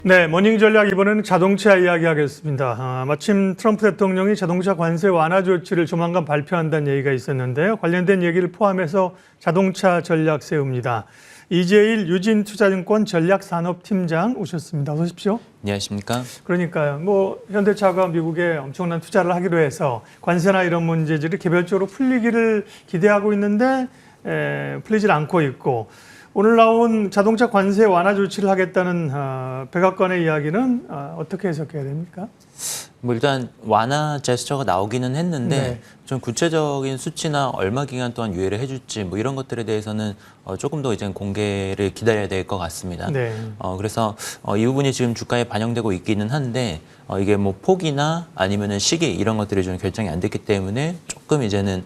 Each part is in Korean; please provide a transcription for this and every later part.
네, 모닝 전략 이번에는 자동차 이야기하겠습니다. 마침 트럼프 대통령이 자동차 관세 완화 조치를 조만간 발표한다는 얘기가 있었는데요. 관련된 얘기를 포함해서 자동차 전략 세웁니다. 이재일 유진투자증권 전략산업팀장 오셨습니다. 어서 오십시오. 안녕하십니까? 그러니까요. 현대차가 미국에 엄청난 투자를 하기로 해서 관세나 이런 문제들이 개별적으로 풀리기를 기대하고 있는데 풀리질 않고 있고, 오늘 나온 자동차 관세 완화 조치를 하겠다는 백악관의 이야기는 어떻게 해석해야 됩니까? 일단 완화 제스처가 나오기는 했는데 네. 좀 구체적인 수치나 얼마 기간 동안 유예를 해줄지 이런 것들에 대해서는 조금 더 이제 공개를 기다려야 될 것 같습니다. 네. 그래서 이 부분이 지금 주가에 반영되고 있기는 한데 이게 폭이나 아니면은 시기 이런 것들이 좀 결정이 안 됐기 때문에 조금 이제는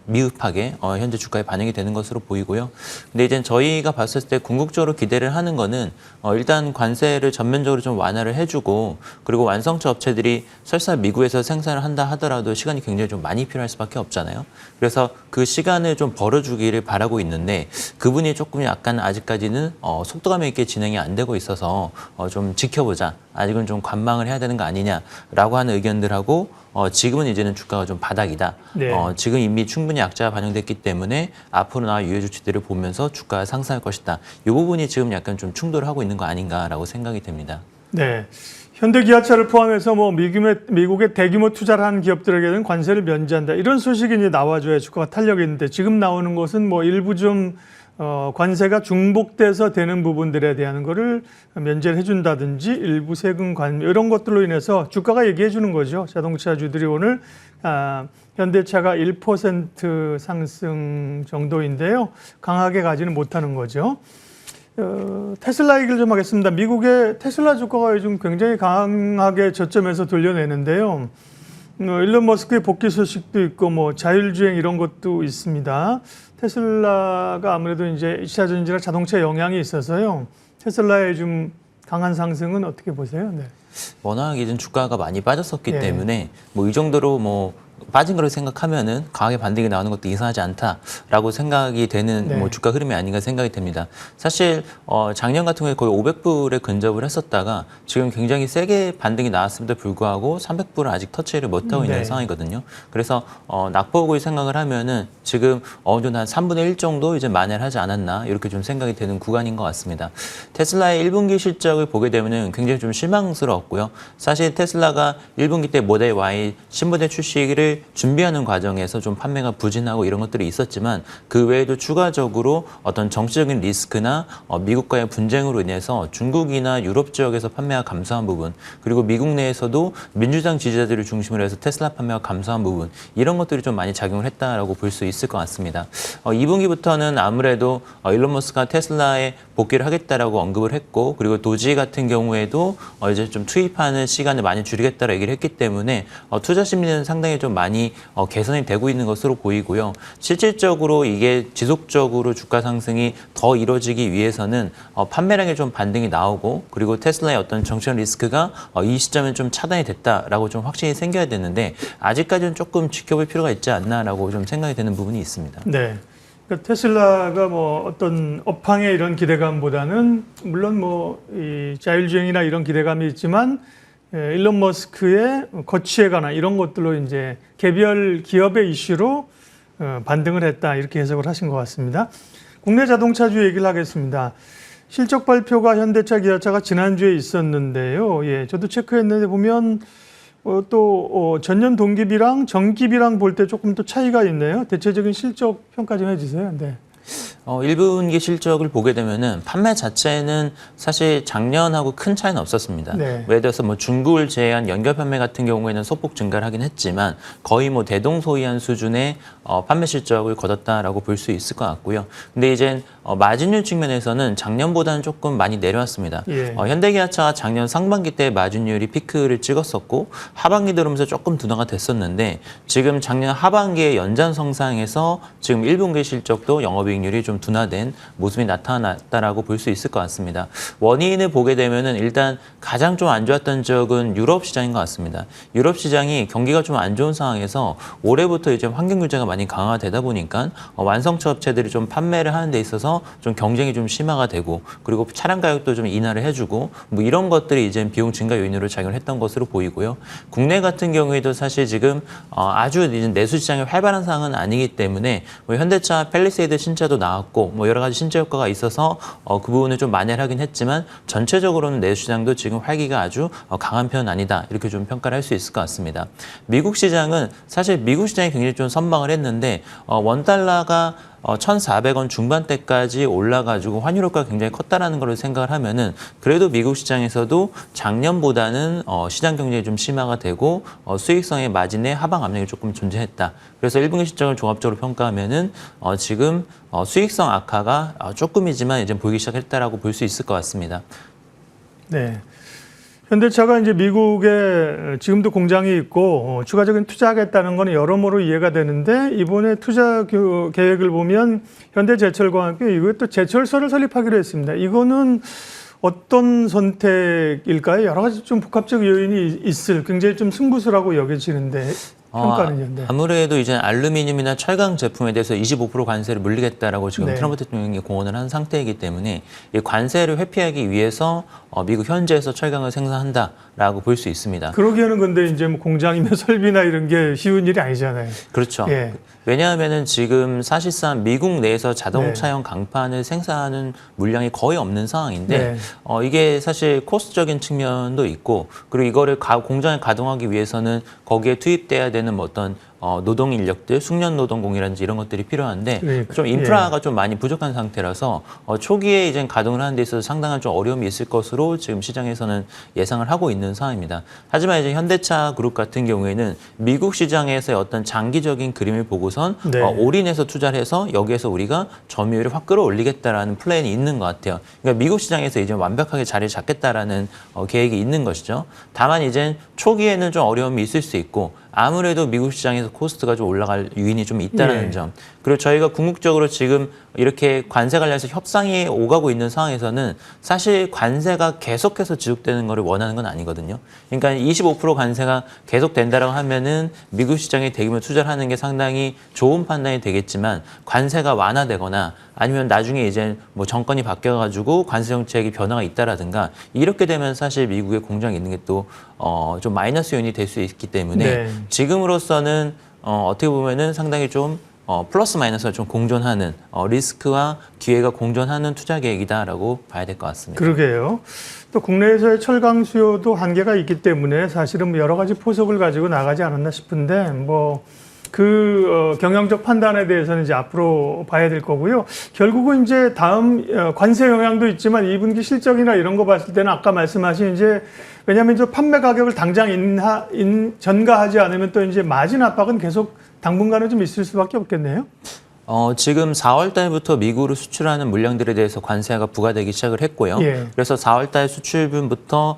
미흡하게 현재 주가에 반영이 되는 것으로 보이고요. 근데 이제 저희가 봤을 때 궁극적으로 기대를 하는 거는 일단 관세를 전면적으로 좀 완화를 해주고, 그리고 완성차 업체들이 설사 미국에서 생산을 한다 하더라도 시간이 굉장히 좀 많이 필요할 수밖에 없잖아요. 그래서 그 시간을 좀 벌어주기를 바라고 있는데 그분이 조금 약간 아직까지는 속도감 있게 진행이 안 되고 있어서 좀 지켜보자. 아직은 좀 관망을 해야 되는 거 아니냐라고 하는 의견들하고 지금은 이제는 주가가 좀 바닥이다. 네. 지금 이미 충분히 약자가 반영됐기 때문에 앞으로 나올 유예 조치들을 보면서 주가가 상승할 것이다. 이 부분이 지금 약간 좀 충돌을 하고 있는 거 아닌가라고 생각이 됩니다. 네. 현대기아차를 포함해서 미국의 대규모 투자를 한 기업들에게는 관세를 면제한다, 이런 소식이 이제 나와줘야 주가가 탄력이 있는데, 지금 나오는 것은 일부 좀 관세가 중복돼서 되는 부분들에 대한 거를 면제를 해준다든지 일부 세금 관여 이런 것들로 인해서 주가가 얘기해 주는 거죠. 자동차주들이 오늘 현대차가 1% 상승 정도인데요. 강하게 가지는 못하는 거죠. 테슬라 얘기를 좀 하겠습니다. 미국의 테슬라 주가가 요즘 굉장히 강하게 저점에서 돌려내는데요. 일론 머스크의 복귀 소식도 있고 자율주행 이런 것도 있습니다. 테슬라가 아무래도 이제 2차 전지나 자동차 영향이 있어서요. 테슬라의 좀 강한 상승은 어떻게 보세요? 네. 워낙 이제 주가가 많이 빠졌었기 예. 때문에 이 정도로 빠진 거를 생각하면은 강하게 반등이 나오는 것도 이상하지 않다라고 생각이 되는 네. 주가 흐름이 아닌가 생각이 됩니다. 사실 작년 같은 경우에 거의 500불에 근접을 했었다가 지금 굉장히 세게 반등이 나왔음에도 불구하고 300불을 아직 터치를 못하고 있는 네. 상황이거든요. 그래서 낙폭을 생각을 하면은 지금 어느 정도 한 3분의 1 정도 이제 만회를 하지 않았나 이렇게 좀 생각이 되는 구간인 것 같습니다. 테슬라의 1분기 실적을 보게 되면은 굉장히 좀 실망스러웠고요. 사실 테슬라가 1분기 때 모델 Y 신모델 출시를 준비하는 과정에서 좀 판매가 부진하고 이런 것들이 있었지만 그 외에도 추가적으로 어떤 정치적인 리스크나 미국과의 분쟁으로 인해서 중국이나 유럽 지역에서 판매가 감소한 부분, 그리고 미국 내에서도 민주당 지지자들을 중심으로 해서 테슬라 판매가 감소한 부분, 이런 것들이 좀 많이 작용을 했다라고 볼 수 있을 것 같습니다. 2분기부터는 아무래도 일론 머스크가 테슬라에 복귀를 하겠다라고 언급을 했고, 그리고 도지 같은 경우에도 이제 좀 투입하는 시간을 많이 줄이겠다라고 얘기를 했기 때문에 투자 심리는 상당히 좀 많이 개선이 되고 있는 것으로 보이고요. 실질적으로 이게 지속적으로 주가 상승이 더 이루어지기 위해서는 판매량에 좀 반등이 나오고, 그리고 테슬라의 어떤 정치적 리스크가 이 시점에 좀 차단이 됐다라고 좀 확신이 생겨야 되는데 아직까지는 조금 지켜볼 필요가 있지 않나라고 좀 생각이 되는 부분이 있습니다. 네. 그러니까 테슬라가 어떤 업황의 이런 기대감보다는 물론 이 자율주행이나 이런 기대감이 있지만 일론 머스크의 거취에 관한 이런 것들로 이제 개별 기업의 이슈로 반등을 했다, 이렇게 해석을 하신 것 같습니다. 국내 자동차주 얘기를 하겠습니다. 실적 발표가 현대차, 기아차가 지난주에 있었는데요. 예, 저도 체크했는데 보면 또 전년 동기비랑 전기비랑 볼 때 조금 또 차이가 있네요. 대체적인 실적 평가 좀 해주세요. 네. 1분기 실적을 보게 되면은 판매 자체는 사실 작년하고 큰 차이는 없었습니다. 네. 예를 들어서 중국을 제외한 연결 판매 같은 경우에는 소폭 증가를 하긴 했지만 거의 대동소이한 수준의 판매 실적을 거뒀다라고 볼 수 있을 것 같고요. 근데 이제 마진율 측면에서는 작년보다는 조금 많이 내려왔습니다. 예. 현대기아차가 작년 상반기 때 마진율이 피크를 찍었었고 하반기 들어오면서 조금 둔화가 됐었는데 지금 작년 하반기에 연장성상에서 지금 1분기 실적도 영업이익률이 좀 좀 둔화된 모습이 나타났다라고 볼 수 있을 것 같습니다. 원인을 보게 되면은 일단 가장 좀 안 좋았던 지역은 유럽 시장인 것 같습니다. 유럽 시장이 경기가 좀 안 좋은 상황에서 올해부터 이제 환경 규제가 많이 강화되다 보니까 완성차 업체들이 좀 판매를 하는 데 있어서 좀 경쟁이 좀 심화가 되고 그리고 차량 가격도 좀 인하를 해주고 뭐 이런 것들이 이제 비용 증가 요인으로 작용을 했던 것으로 보이고요. 국내 같은 경우에도 사실 지금 아주 이제 내수 시장이 활발한 상황은 아니기 때문에 뭐 현대차 팰리세이드 신차도 나왔고 뭐 여러 가지 신차 효과가 있어서 그 부분을 좀 만회를 하긴 했지만 전체적으로는 내수 시장도 지금 활기가 아주 강한 편은 아니다 이렇게 좀 평가를 할 수 있을 것 같습니다. 미국 시장은 사실 미국 시장이 굉장히 좀 선방을 했는데 원달러가 1,400원 중반대까지 올라가지고 환율 효과가 굉장히 컸다라는 걸 생각을 하면은 그래도 미국 시장에서도 작년보다는 시장 경쟁이 좀 심화가 되고 수익성의 마진의 하방 압력이 조금 존재했다. 그래서 1분기 실적을 종합적으로 평가하면은 지금 수익성 악화가 조금이지만 이제 보이기 시작했다라고 볼 수 있을 것 같습니다. 네. 현대차가 이제 미국에 지금도 공장이 있고 추가적인 투자하겠다는 건 여러모로 이해가 되는데 이번에 투자 계획을 보면 현대제철과 함께 이것도 제철소를 설립하기로 했습니다. 이거는 어떤 선택일까요? 여러 가지 좀 복합적 요인이 있을 굉장히 좀 승부수라고 여겨지는데 평가는요. 아무래도 이제 알루미늄이나 철강 제품에 대해서 25% 관세를 물리겠다라고 지금 트럼프 대통령이 공언을 한 상태이기 때문에 이 관세를 회피하기 위해서 미국 현지에서 철강을 생산한다라고 볼 수 있습니다. 그러기에는 근데 이제 뭐 공장이나 설비나 이런 게 쉬운 일이 아니잖아요. 그렇죠. 예. 왜냐하면은 지금 사실상 미국 내에서 자동차용 강판을 생산하는 물량이 거의 없는 상황인데 이게 사실 코스트적인 측면도 있고 그리고 이거를 공장에 가동하기 위해서는 거기에 투입돼야 되는 뭐 어떤 노동 인력들, 숙련 노동공이라든지 이런 것들이 필요한데 좀 인프라가 좀 많이 부족한 상태라서 초기에 이제 가동을 하는 데 있어서 상당한 좀 어려움이 있을 것으로 지금 시장에서는 예상을 하고 있는 상황입니다. 하지만 이제 현대차 그룹 같은 경우에는 미국 시장에서의 어떤 장기적인 그림을 보고선 올인해서 투자를 해서 여기에서 우리가 점유율을 확 끌어올리겠다라는 플랜이 있는 것 같아요. 그러니까 미국 시장에서 이제 완벽하게 자리를 잡겠다라는 계획이 있는 것이죠. 다만 이제 초기에는 좀 어려움이 있을 수 있고 아무래도 미국 시장에서 코스트가 좀 올라갈 요인이 좀 있다는 점. 그리고 저희가 궁극적으로 지금 이렇게 관세 관련해서 협상이 오가고 있는 상황에서는 사실 관세가 계속해서 지속되는 것을 원하는 건 아니거든요. 그러니까 25% 관세가 계속된다라고 하면은 미국 시장에 대규모 투자를 하는 게 상당히 좋은 판단이 되겠지만 관세가 완화되거나 아니면 나중에 이제 뭐 정권이 바뀌어가지고 관세 정책이 변화가 있다라든가 이렇게 되면 사실 미국에 공장이 있는 게 또 좀 마이너스 요인이 될 수 있기 때문에 지금으로서는 어떻게 보면은 상당히 좀 플러스 마이너스가 좀 공존하는 리스크와 기회가 공존하는 투자 계획이다라고 봐야 될 것 같습니다. 그러게요. 또 국내에서의 철강 수요도 한계가 있기 때문에 사실은 여러 가지 포석을 가지고 나가지 않았나 싶은데 뭐 경영적 판단에 대해서는 이제 앞으로 봐야 될 거고요. 결국은 이제 다음 관세 영향도 있지만 2분기 실적이나 이런 거 봤을 때는 아까 말씀하신 이제 왜냐하면 저 판매 가격을 당장 전가하지 않으면 또 이제 마진 압박은 계속 당분간은 좀 있을 수밖에 없겠네요. 지금 4월 달부터 미국으로 수출하는 물량들에 대해서 관세가 부과되기 시작을 했고요. 그래서 4월 달 수출분부터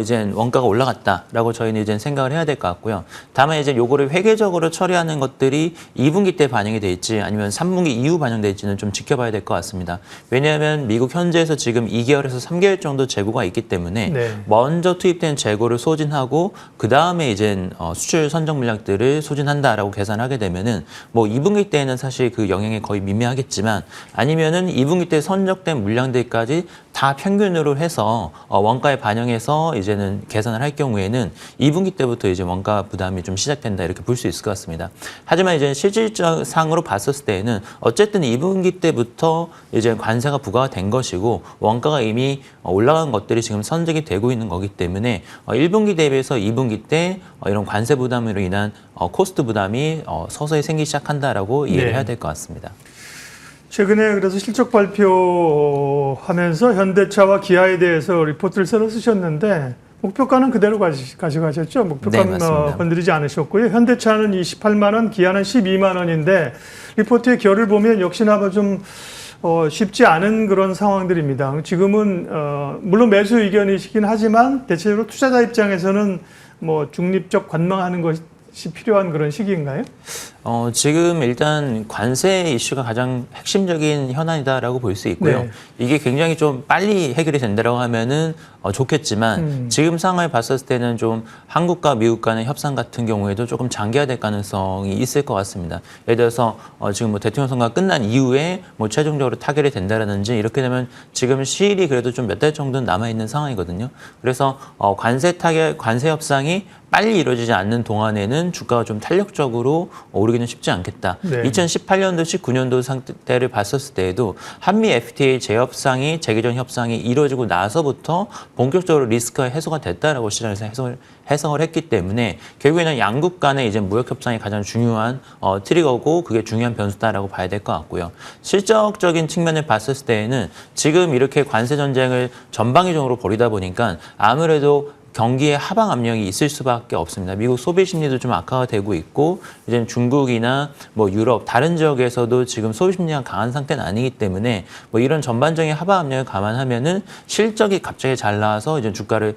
이제 원가가 올라갔다라고 저희는 이제 생각을 해야 될 것 같고요. 다만 이제 요거를 회계적으로 처리하는 것들이 2분기 때 반영이 될지 아니면 3분기 이후 반영될지는 좀 지켜봐야 될 것 같습니다. 왜냐하면 미국 현지에서 지금 2개월에서 3개월 정도 재고가 있기 때문에 먼저 투입된 재고를 소진하고 그 다음에 이제 수출 선적 물량들을 소진한다라고 계산하게 되면은 뭐 2분기 때에는 사실 그 영향이 거의 미미하겠지만 아니면은 2분기 때 선적된 물량들까지 다 평균으로 해서 원가에 반영해서 이제는 계산을 할 경우에는 2분기 때부터 이제 원가 부담이 좀 시작된다 이렇게 볼 수 있을 것 같습니다. 하지만 이제 실질상으로 봤을 때에는 어쨌든 2분기 때부터 이제 관세가 부과가 된 것이고 원가가 이미 올라간 것들이 지금 선적이 되고 있는 거기 때문에 1분기 대비해서 2분기 때 이런 관세 부담으로 인한 코스트 부담이 서서히 생기기 시작한다라고 이해를 해야 될 것 같습니다. 최근에 그래서 실적 발표하면서 현대차와 기아에 대해서 리포트를 새로 쓰셨는데 목표가는 그대로 가져가셨죠? 목표가는 건드리지 않으셨고요. 현대차는 28만 원, 기아는 12만 원인데 리포트의 결을 보면 역시나 좀 쉽지 않은 그런 상황들입니다. 지금은 물론 매수 의견이시긴 하지만 대체적으로 투자자 입장에서는 뭐 중립적 관망하는 것이 필요한 그런 시기인가요? 지금 일단 관세 이슈가 가장 핵심적인 현안이다라고 볼 수 있고요. 네. 이게 굉장히 좀 빨리 해결이 된다라고 하면은 좋겠지만 지금 상황을 봤었을 때는 좀 한국과 미국 간의 협상 같은 경우에도 조금 장기화될 가능성이 있을 것 같습니다. 예를 들어서 지금 뭐 대통령 선거가 끝난 이후에 뭐 최종적으로 타결이 된다라든지 이렇게 되면 지금 시일이 그래도 좀 몇 달 정도는 남아 있는 상황이거든요. 그래서 관세 협상이 빨리 이루어지지 않는 동안에는 주가가 좀 탄력적으로 오르기는 쉽지 않겠다. 네. 2018년도, 19년도 상태를 봤었을 때에도 한미 FTA 재개전 협상이 이루어지고 나서부터 본격적으로 리스크가 해소가 됐다라고 시장에서 해석을 했기 때문에 결국에는 양국 간의 이제 무역 협상이 가장 중요한 트리거고 그게 중요한 변수다라고 봐야 될 것 같고요. 실적적인 측면을 봤을 때에는 지금 이렇게 관세 전쟁을 전방위적으로 벌이다 보니까 아무래도 경기에 하방 압력이 있을 수밖에 없습니다. 미국 소비 심리도 좀 악화가 되고 있고 이제 중국이나 뭐 유럽 다른 지역에서도 지금 소비 심리가 강한 상태는 아니기 때문에 뭐 이런 전반적인 하방 압력을 감안하면은 실적이 갑자기 잘 나와서 이제 주가를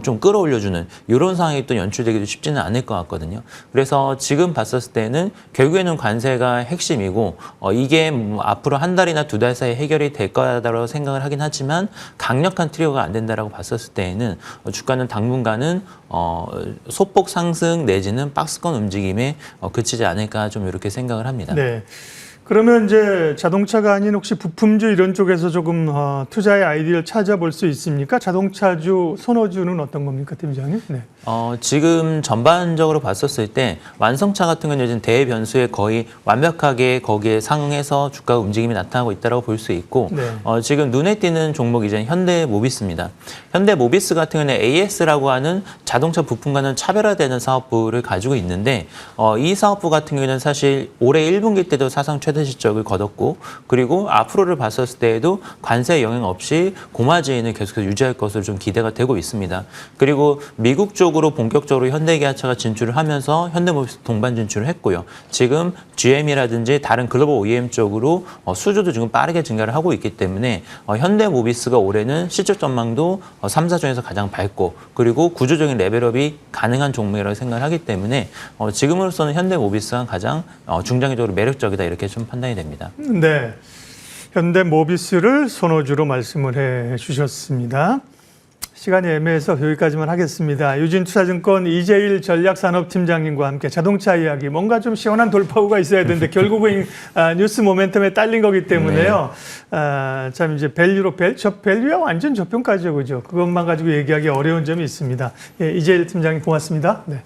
좀 끌어올려주는 이런 상황이 또 연출되기도 쉽지는 않을 것 같거든요. 그래서 지금 봤었을 때는 결국에는 관세가 핵심이고 이게 뭐 앞으로 한 달이나 두 달 사이에 해결이 될 거다라고 생각을 하긴 하지만 강력한 트리거가 안 된다라고 봤었을 때에는 주가는 당분간은 소폭 상승 내지는 박스권 움직임에 그치지 않을까 좀 이렇게 생각을 합니다. 네. 그러면 이제 자동차가 아닌 혹시 부품주 이런 쪽에서 조금 투자의 아이디어를 찾아볼 수 있습니까? 자동차주, 선호주는 어떤 겁니까, 팀장님? 네. 지금 전반적으로 봤었을 때 완성차 같은 경우는 요즘 대변수에 거의 완벽하게 거기에 상응해서 주가 움직임이 나타나고 있다고 볼 수 있고 네. 지금 눈에 띄는 종목이 이제 현대모비스입니다. 현대모비스 같은 경우는 AS라고 하는 자동차 부품과는 차별화되는 사업부를 가지고 있는데 이 사업부 같은 경우는 사실 올해 1분기 때도 사상 최대 실적을 거뒀고 그리고 앞으로를 봤었을 때에도 관세 영향 없이 고마진을 계속해서 유지할 것으로 좀 기대가 되고 있습니다. 그리고 미국 쪽으로 본격적으로 현대기아차가 진출을 하면서 현대모비스 동반 진출을 했고요. 지금 GM이라든지 다른 글로벌 OEM 쪽으로 수주도 지금 빠르게 증가를 하고 있기 때문에 현대모비스가 올해는 실적 전망도 3사 중에서 가장 밝고 그리고 구조적인 레벨업이 가능한 종목이라고 생각을 하기 때문에 지금으로서는 현대모비스가 가장 중장기적으로 매력적이다 이렇게 좀 판단이 됩니다. 네. 현대모비스를 선호주로 말씀을 해 주셨습니다. 시간이 애매해서 여기까지만 하겠습니다. 유진투자증권 이재일 전략산업팀장님과 함께 자동차 이야기, 뭔가 좀 시원한 돌파구가 있어야 되는데 결국은 뉴스 모멘텀에 딸린 거기 때문에요. 참 이제 밸류로 밸류야 완전 저평가죠, 그죠? 그것만 가지고 얘기하기 어려운 점이 있습니다. 예, 이재일 팀장님 고맙습니다. 네.